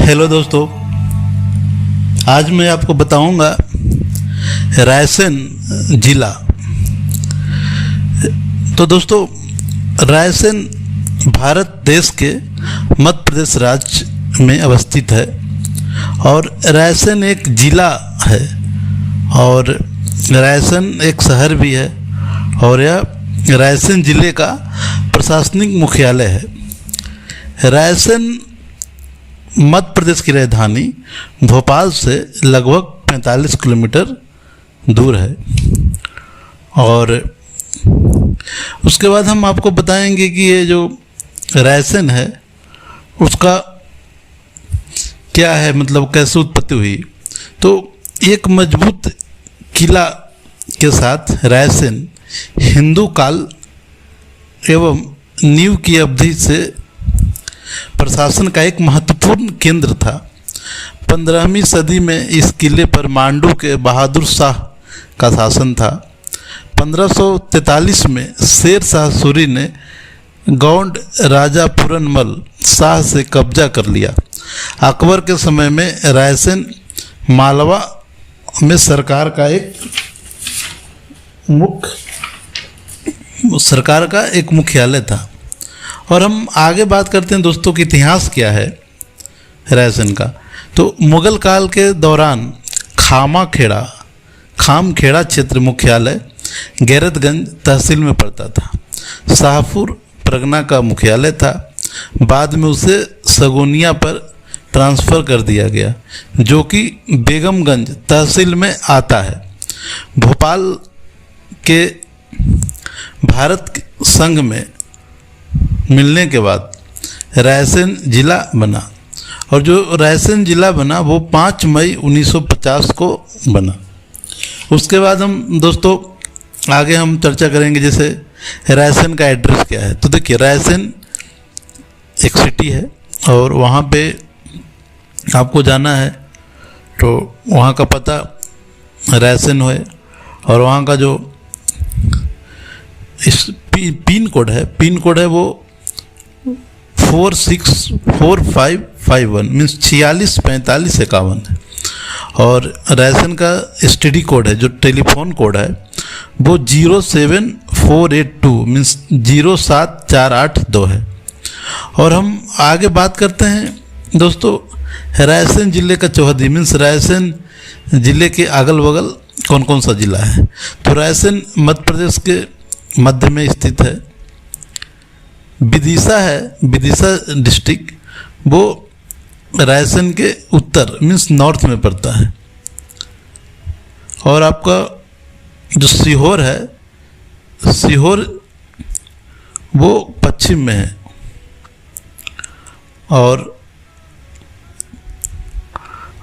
Hello दोस्तों, आज मैं आपको बताऊंगा रायसेन जिला। तो दोस्तों, रायसेन भारत देश के मध्य प्रदेश राज्य में अवस्थित है और रायसेन एक जिला है और रायसेन एक शहर भी है और यह रायसेन जिले का प्रशासनिक मुख्यालय है। रायसेन मध्य प्रदेश की राजधानी भोपाल से लगभग 45 किलोमीटर दूर है। और उसके बाद हम आपको बताएंगे कि ये जो रायसेन है उसका क्या है, मतलब कैसे उत्पत्ति हुई। तो एक मजबूत किला के साथ रायसेन हिंदू काल एवं नीव की अवधि से प्रशासन का एक महत्वपूर्ण केंद्र था। 15वीं सदी में इस किले पर मांडू के बहादुर शाह का शासन था। 1543 में शेर शाह सूरी ने गौंड राजा पूरनमल शाह से कब्जा कर लिया। अकबर के समय में रायसेन मालवा में सरकार का एक मुख्यालय था। और हम आगे बात करते हैं दोस्तों कि इतिहास क्या है रायसेन का। तो मुगल काल के दौरान खामखेड़ा क्षेत्र मुख्यालय गैरतगंज तहसील में पड़ता था। शाहपुर परगना का मुख्यालय था। बाद में उसे सगुनिया पर ट्रांसफ़र कर दिया गया जो कि बेगमगंज तहसील में आता है। भोपाल के भारत संघ में मिलने के बाद रायसेन जिला बना और जो रायसेन जिला बना वो 5 मई 1950 को बना। उसके बाद हम दोस्तों आगे हम चर्चा करेंगे जैसे रायसेन का एड्रेस क्या है। तो देखिए, रायसेन एक सिटी है और वहाँ पे आपको जाना है तो वहाँ का पता रायसेन है और वहाँ का जो इस पिन कोड है वो 464551 मीन्स 464551 है। और रायसेन का एसटीडी कोड है, जो टेलीफोन कोड है वो 07482 मीन्स 07482 है। और हम आगे बात करते हैं दोस्तों रायसेन जिले का चौहदी मीन्स रायसेन जिले के अगल बगल कौन कौन सा जिला है। तो रायसेन मध्य प्रदेश के मध्य में स्थित है। विदिशा डिस्ट्रिक्ट वो रायसेन के उत्तर मीन्स नॉर्थ में पड़ता है। और आपका जो सीहोर है, सीहोर वो पश्चिम में है। और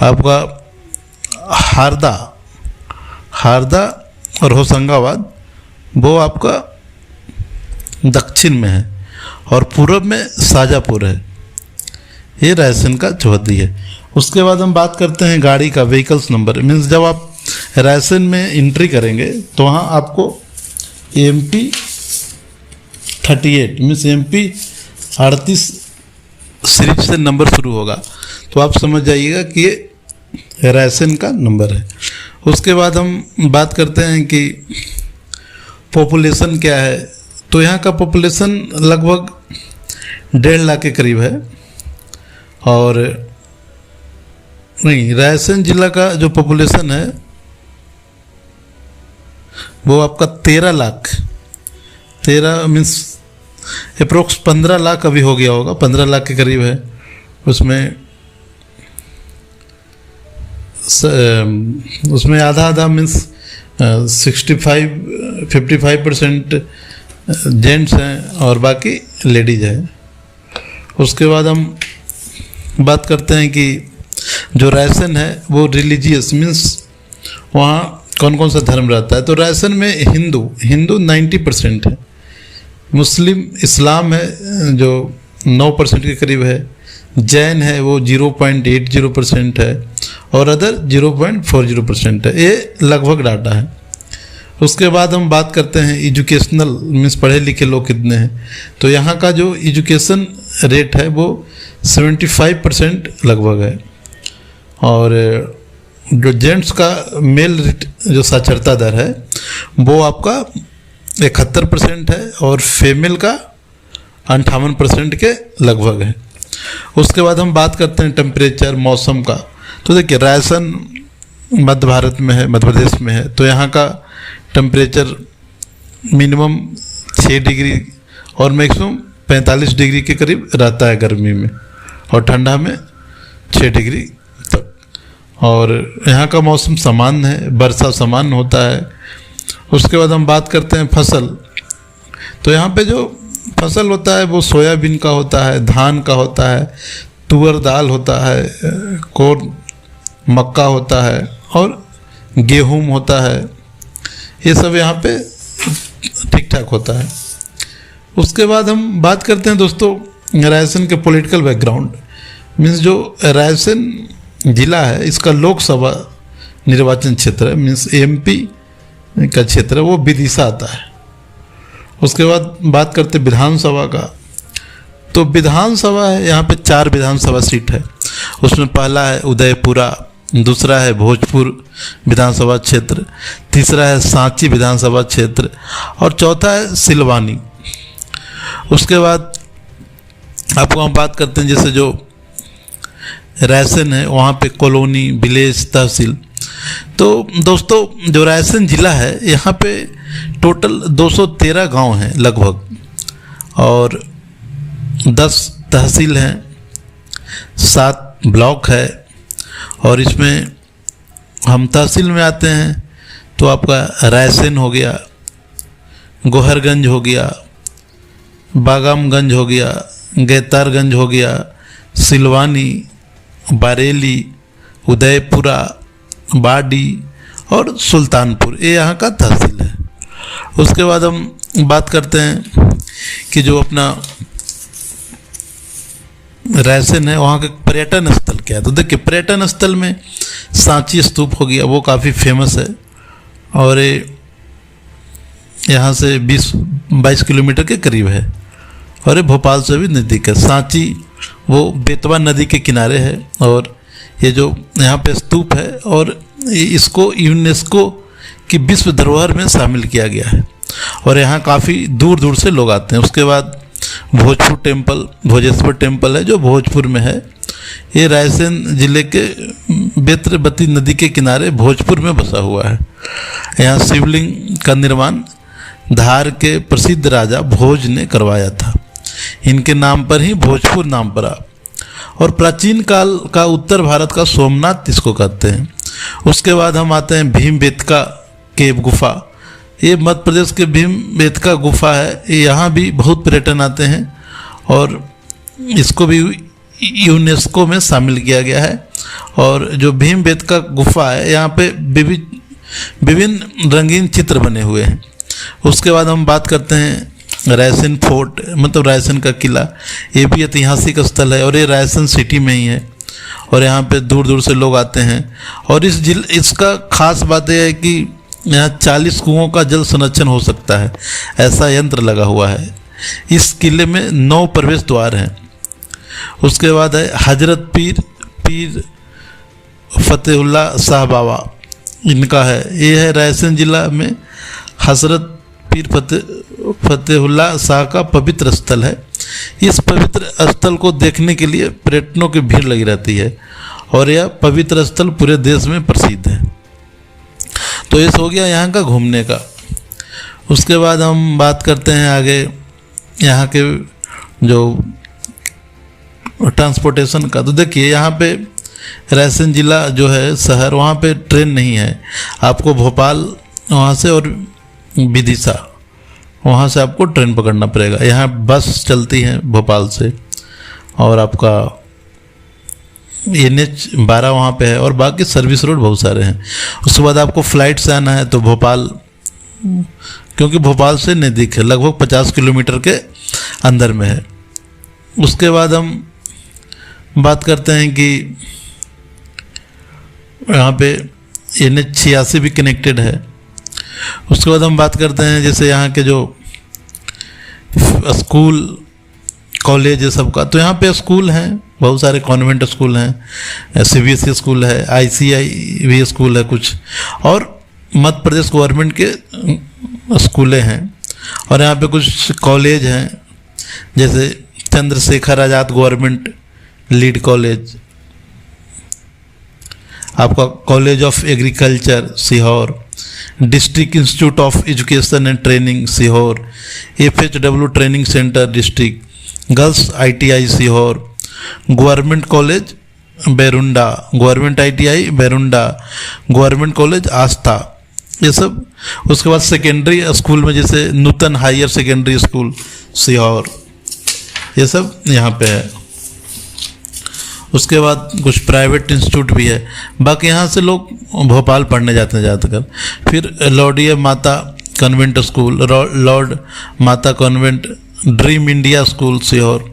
आपका हारदा और होशंगाबाद वो आपका दक्षिण में है और पूर्व में शाजापुर है। ये रायसेन का चौहदी है। उसके बाद हम बात करते हैं गाड़ी का व्हीकल्स नंबर मीन्स जब आप रायसेन में एंट्री करेंगे तो वहाँ आपको MP 38 मीन्स MP 38 सीरीज से नंबर शुरू होगा। तो आप समझ जाइएगा कि ये रायसेन का नंबर है। उसके बाद हम बात करते हैं कि पॉपुलेशन क्या है। तो यहाँ का पॉपुलेशन लगभग 1.5 लाख के करीब है। और नहीं, रायसेन जिला का जो पॉपुलेशन है वो आपका 13 मीन्स अप्रोक्स 15 लाख अभी हो गया होगा, 15 लाख के करीब है। उसमें आधा मीन्स 55% जेंट्स हैं और बाकी लेडीज हैं। उसके बाद हम बात करते हैं कि जो रायसेन है वो रिलीजियस मीन्स वहाँ कौन कौन सा धर्म रहता है। तो रायसेन में हिंदू 90% है, मुस्लिम इस्लाम है जो 9% के करीब है, जैन है वो 0.80% है और अदर 0.40% है। ये लगभग डाटा है। उसके बाद हम बात करते हैं एजुकेशनल मीन्स पढ़े लिखे लोग कितने हैं। तो यहाँ का जो एजुकेशन रेट है वो 75% लगभग है। और जो जेंट्स का मेल जो साक्षरता दर है वो आपका 71% है और फीमेल का 58% के लगभग है। उसके बाद हम बात करते हैं टेम्परेचर मौसम का। तो देखिए रायसेन मध्य भारत में है, मध्य प्रदेश में है, तो यहाँ का टेम्परेचर मिनिमम 6 डिग्री और मैक्सिमम 45 डिग्री के करीब रहता है गर्मी में, और ठंडा में 6 डिग्री तक। और यहाँ का मौसम सामान्य है, वर्षा सामान्य होता है। उसके बाद हम बात करते हैं फसल। तो यहाँ पे जो फसल होता है वो सोयाबीन का होता है, धान का होता है, तुअर दाल होता है, कोर मक्का होता है और गेहूं होता है। ये सब यहाँ पे ठीक ठाक होता है। उसके बाद हम बात करते हैं दोस्तों रायसेन के पॉलिटिकल बैकग्राउंड। मीन्स जो रायसेन जिला है इसका लोकसभा निर्वाचन क्षेत्र है, मीन्स एमपी का क्षेत्र है, वो विदिशा आता है। उसके बाद बात करते हैं विधानसभा का। तो विधानसभा है, यहाँ पे 4 विधानसभा सीट है। उसमें पहला है उदयपुरा, दूसरा है भोजपुर विधानसभा क्षेत्र, तीसरा है सांची विधानसभा क्षेत्र और चौथा है सिलवानी। उसके बाद आपको हम बात करते हैं जैसे जो रायसेन है वहाँ पे कॉलोनी, विलेज, तहसील। तो दोस्तों जो रायसेन जिला है यहाँ पे टोटल 213 गांव हैं लगभग, और 10 तहसील हैं, 7 ब्लॉक है। और इसमें हम तहसील में आते हैं तो आपका रायसेन हो गया, गोहरगंज हो गया, बागामगंज हो गया, गैतारगंज हो गया, सिलवानी, बारेली, उदयपुरा, बाडी और सुल्तानपुर, ये यहाँ का तहसील है। उसके बाद हम बात करते हैं कि जो अपना रायसेन है वहाँ के पर्यटन स्थल क्या है। तो देखिए पर्यटन स्थल में सांची स्तूप हो गया, वो काफ़ी फेमस है और यहाँ से 20-22 किलोमीटर के करीब है और ये भोपाल से भी नज़दीक है। सांची वो बेतवा नदी के किनारे है और ये जो यहाँ पे स्तूप है और इसको यूनेस्को की विश्व धरोहर में शामिल किया गया है और यहाँ काफ़ी दूर दूर से लोग आते हैं। उसके बाद भोजपुर टेम्पल, भोजेश्वर टेम्पल है जो भोजपुर में है। ये रायसेन जिले के बेत्रवती नदी के किनारे भोजपुर में बसा हुआ है। यहाँ शिवलिंग का निर्माण धार के प्रसिद्ध राजा भोज ने करवाया था। इनके नाम पर ही भोजपुर नाम पड़ा और प्राचीन काल का उत्तर भारत का सोमनाथ इसको कहते हैं। उसके बाद हम आते हैं भीमबेटका केव गुफा। ये मध्य प्रदेश के भीमबेटका गुफा है। यहाँ भी बहुत पर्यटन आते हैं और इसको भी यूनेस्को में शामिल किया गया है। और जो भीमबेटका गुफा है यहाँ पे विभिन्न रंगीन चित्र बने हुए हैं। उसके बाद हम बात करते हैं रायसेन फोर्ट, मतलब रायसेन का किला। ये भी ऐतिहासिक स्थल है और ये रायसेन सिटी में ही है और यहाँ पे दूर दूर से लोग आते हैं। और इसका खास बात यह है कि यहाँ 40 कुओं का जल संरक्षण हो सकता है, ऐसा यंत्र लगा हुआ है। इस किले में 9 प्रवेश द्वार हैं। उसके बाद है हजरत पीर फतेहुल्ला शाह बाबा, इनका है। ये है रायसेन जिला में हजरत पीर फतेहुल्ला शाह का पवित्र स्थल है। इस पवित्र स्थल को देखने के लिए पर्यटकों की भीड़ लगी रहती है और यह पवित्र स्थल पूरे देश में प्रसिद्ध है। तो ये हो गया यहाँ का घूमने का। उसके बाद हम बात करते हैं आगे यहाँ के जो ट्रांसपोर्टेशन का। तो देखिए यहाँ पे रायसेन जिला जो है शहर, वहाँ पे ट्रेन नहीं है। आपको भोपाल वहाँ से और विदिशा वहाँ से आपको ट्रेन पकड़ना पड़ेगा। यहाँ बस चलती है भोपाल से और आपका NH-12 वहाँ पे है और बाकी सर्विस रोड बहुत सारे हैं। उसके बाद आपको फ़्लाइट से आना है तो भोपाल, क्योंकि भोपाल से नज़दीक है, लगभग 50 किलोमीटर के अंदर में है। उसके बाद हम बात करते हैं कि यहाँ पे NH-86 भी कनेक्टेड है। उसके बाद हम बात करते हैं जैसे यहाँ के जो स्कूल कॉलेज है सबका। तो यहाँ पे स्कूल हैं, बहुत सारे कॉन्वेंट स्कूल हैं, CBSE स्कूल है, ICI भी स्कूल है कुछ, और मध्य प्रदेश गवर्नमेंट के स्कूलें हैं। और यहाँ पे कुछ कॉलेज हैं, जैसे Chandrashekhar Azad government lead college, आपका college of agriculture Sehore, district institute of education and training Sehore, FHW training centre district, girls ITI Sehore, government college Bairunda, government ITI Bairunda, government college Aastha, ये सब। उसके बाद सेकेंडरी स्कूल में जैसे Nutan higher secondary school Sehore, ये सब यहाँ पे है। उसके बाद कुछ प्राइवेट इंस्टीट्यूट भी है। बाकी यहाँ से लोग भोपाल पढ़ने जाते हैं ज़्यादातर। फिर लॉर्डिया माता कन्वेंट स्कूल, लॉर्ड माता convent dream India school Sehore.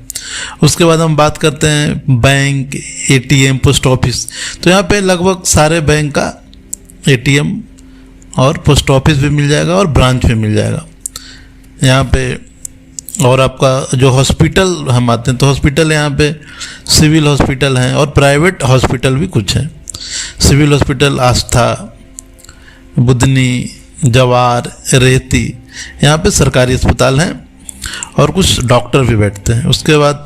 उसके बाद हम बात करते हैं बैंक, ATM, पोस्ट ऑफिस। तो यहाँ पे लगभग सारे बैंक का ATM और पोस्ट ऑफिस भी मिल जाएगा और ब्रांच भी मिल जाएगा यहाँ पे। और आपका जो हॉस्पिटल हम आते हैं, तो हॉस्पिटल यहाँ पे सिविल हॉस्पिटल हैं और प्राइवेट हॉस्पिटल भी कुछ हैं। सिविल हॉस्पिटल आस्था, बुधनी, जवार, रेहती, यहाँ पे सरकारी अस्पताल हैं और कुछ डॉक्टर भी बैठते हैं। उसके बाद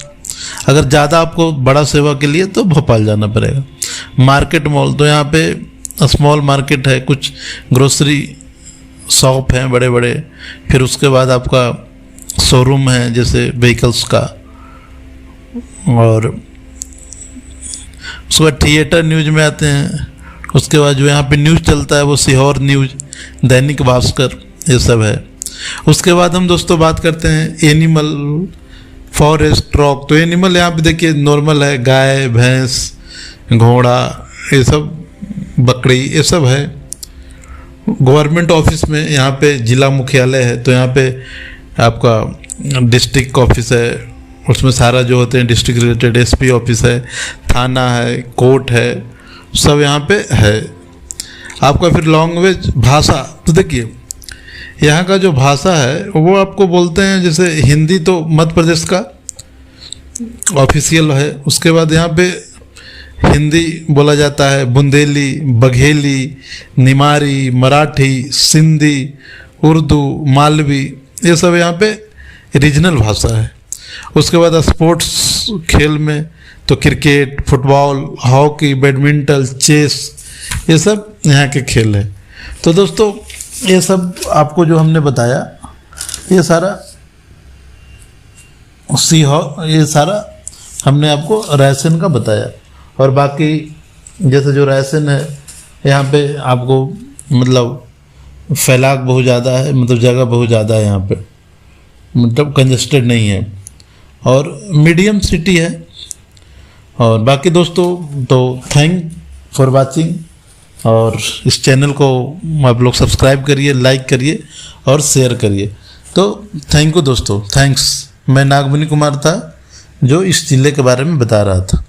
अगर ज़्यादा आपको बड़ा सेवा के लिए तो भोपाल जाना पड़ेगा। मार्केट मॉल, तो यहाँ पे स्मॉल मार्केट है, कुछ ग्रोसरी शॉप हैं बड़े बड़े। फिर उसके बाद आपका शोरूम है जैसे व्हीकल्स का। और उसके बाद थिएटर न्यूज में आते हैं। उसके बाद जो यहाँ पे न्यूज़ चलता है वो सीहोर न्यूज, दैनिक भास्कर, ये सब है। उसके बाद हम दोस्तों बात करते हैं एनिमल, फॉरेस्ट, रॉक। तो एनिमल यहाँ पे देखिए नॉर्मल है, गाय, भैंस, घोड़ा, ये सब, बकरी, ये सब है। गवर्नमेंट ऑफिस में यहाँ पे जिला मुख्यालय है, तो यहाँ पे आपका डिस्ट्रिक्ट ऑफिस है, उसमें सारा जो होते हैं डिस्ट्रिक्ट रिलेटेड, SP ऑफिस है, थाना है, कोर्ट है, सब यहाँ पे है। आपका फिर लैंग्वेज, भाषा, तो देखिए यहाँ का जो भाषा है वो आपको बोलते हैं, जैसे हिंदी तो मध्य प्रदेश का ऑफिशियल है। उसके बाद यहाँ पे हिंदी बोला जाता है, बुंदेली, बघेली, निमारी, मराठी, सिंधी, उर्दू, मालवी, ये सब यहाँ पे रीजनल भाषा है। उसके बाद स्पोर्ट्स, खेल में तो cricket, football, hockey, badminton, chess, ये सब यहाँ के खेल है। तो दोस्तों ये सब आपको जो हमने बताया, ये सारा ये सारा हमने आपको रायसेन का बताया। और बाकी जैसे जो रायसेन है, यहाँ पे आपको मतलब फैलाव बहुत ज़्यादा है, मतलब जगह बहुत ज़्यादा है यहाँ पे, मतलब कंजेस्टेड नहीं है और मीडियम सिटी है। और बाकी दोस्तों तो थैंक फॉर वाचिंग, और इस चैनल को आप लोग सब्सक्राइब करिए, लाइक करिए और शेयर करिए। तो थैंक यू दोस्तों, थैंक्स। मैं नागमणि कुमार था जो इस जिले के बारे में बता रहा था।